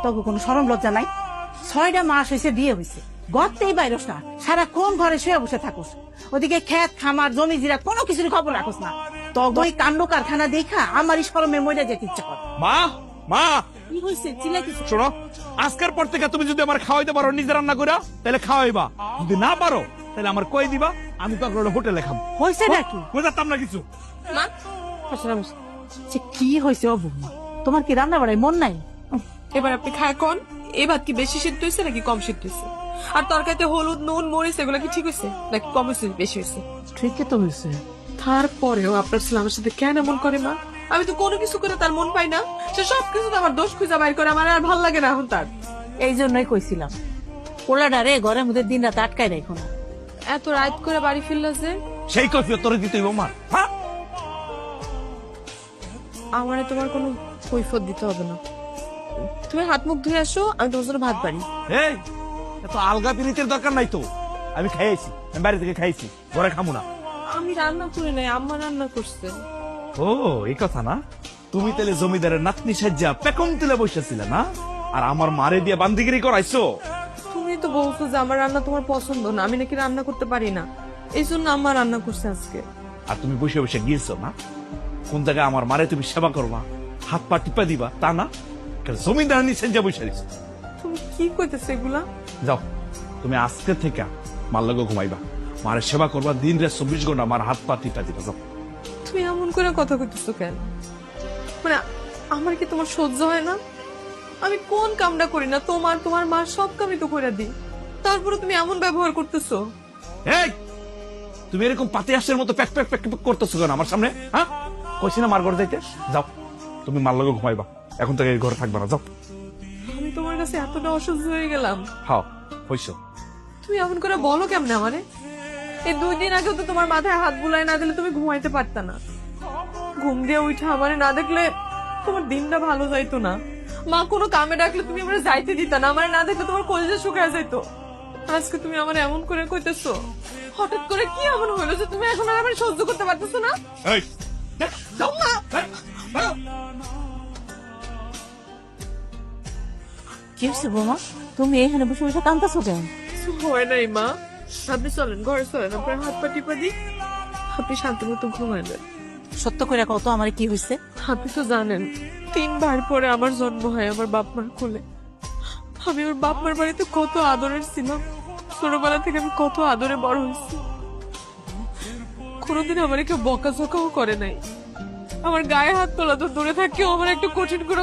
তবে কোনো শরম লজ্জা নাই? 6টা মাস হয়েছে বিয়ে হয়েছে, গর্তেই বাইরস না, সারাক্ষণ ঘরে শুয়ে বসে থাকোস। ওদিকে ক্ষেত খামার জমি জিরা কোনো কিছুর খবর রাখোস না। তবে ওই কাণ্ড কারখানা দেখা আমারই শরমে মরে যেতে ইচ্ছা করে। মা মা কি হয়েছে চিল্লাই কিছু? শোনো, আজকের পর থেকে তুমি যদি আমার খাওয়াইতে পারো নিজে রান্না করা, তাহলে খাওয়াইবা। যদি না পারো তাহলে আমার কই দিবা, আমি তো হোটেলে খাবো। হয়েছে নাকি? বুঝাতাম না কিছু। কি হয়েছে ও বৌমা, তোমার কি রান্না বাড়ায় মন নাই? এবার আপনি খায় কোন? এই ভাত কি বেশি সিদ্ধ হয়েছে নাকি কম সিদ্ধ হয়েছে? আর তরকারিতে হলুদ নুন মরিচ এগুলো কি ঠিক হয়েছে নাকি কম হয়েছে বেশি হয়েছে? ঠিকই তো হয়েছে। তারপরেও আপনার ছেলে আমার সাথে কেন এমন করে মা? আমি তো কোনো কিছু করে তার মন পাই না, সে সবকিছু তো আমার দোষ খুঁজে বাইর করে, আমার আর ভাল লাগে না এখন তার। এই জন্যই কইছিলাম পোলাডা রে ঘরের মধ্যে দিন রাত আটকায় রাখো না। এত রাত করে বাড়ি ফিরল যে? সেই কৈফিয়ত তোরে দিতে হইব মা। হ্যাঁ, আমারে তোমার কোনো কৈফিয়ত দিতে হবে না। তুমি হাত মুখ ধুয়ে আসো, আমি তোমার জন্য ভাত বাড়ি। এই এত আলগা পিরিতের দরকার নাই তো। আমি খাইয়েছি, আমি বাড়ি থেকে খাইছি, ঘরে খামু না। আমি রান্না করে নাই, আম্মা রান্না করছে। ও এই কথা না? তুমি তাহলে জমিদারের নাতনি সাজ্জা পেকম তুলে বসেছিলে না, আর আমার মারে দিয়ে বান্দিগিরি করাইছো। তুমি তো বলছো যে আমার রান্না তোমার পছন্দ না, আমি নাকি রান্না করতে পারি না, এই জন্য আম্মা রান্না করছে আজকে। আর তুমি বসে বসে গিয়েছো না, কোন জায়গায় আমার মারে তুমি সেবা করবা, হাত পা টিপা দিবা, তা না জমিদার সাজ্জা বসে দিছো। তুমি কি কইতেছো এগুলা? যাও তুমি আজকে থেকে মার লগে ঘুমাইবা, মারে সেবা করবা, দিন রাত 24 ঘন্টা আমার হাত পা টিপা দিবা। যাও। তুমি এমন করে কথা কইতেছো কেন? মানে আমার কি তোমার সহ্য হয় না? আমি কোন কামটা করি না, তোমার তোমার মা সব কামই তো করে দিই, তারপরে তুমি এমন ব্যবহার করতেছো। এই তুমি এরকম পাতি হাঁসের মতো প্যাক প্যাক প্যাক প্যাক করতেছো কেন আমার সামনে? হ্যাঁ, কইছি না মার ঘরে যাইতে। যাও তুমি মার লগে ঘুমাইবা, এখন থেকে এই ঘরে থাকবা না। যাও। আমি তোমার কাছে এতটা অসহ্য হয়ে গেলাম? হাও হইছো। তুমি এমন করে বলো কেমনে আমারে? এই 2 দিন আগেও তো তোমার মাথায় হাত বুলাই না দিলে তুমি ঘুমাইতে পারতা না। ঘুম দিয়ে উঠে আমারে না দেখলে তোমার দিনটা ভালো যাইতো না। মা কোনো কামে ডাকলে তুমি আমারে যাইতে দিতা না, আমারে না দেখলে তোমার কলিজা শুকায় যাইতো। আজকে তুমি আমার এমন করে কইতেছো, হঠাৎ করে কি এমন হইলো যে তুমি এখন আর আমারে সহ্য করতে পারতেছো না? এই যাও না। কি হয়েছে বৌমা, তুমি এখানে বসে বসে কাঁদতেছো কেন? কিছু হয় নাই মা, আপনি চলেন ঘরে চলেন, আপনার হাত পা টিপা দিই, আপনি শান্তি মতো ঘুমাইলেন। সত্য করে কত আমার কি হয়েছে? আপনি তো জানেন 3 বার পরে আমার জন্ম হয় আমার বাপ মার কোলে। আমি ওর বাপ মার বাড়িতে কত আদরের ছিলাম, ছোটবেলা থেকে আমি কত আদরে বড় হয়েছি। কোনোদিন আমার কেউ বকাঝকাও করে নাই, আমার গায়ে হাত তোলা তো দূরে থাকেও আমার একটু কঠিন করে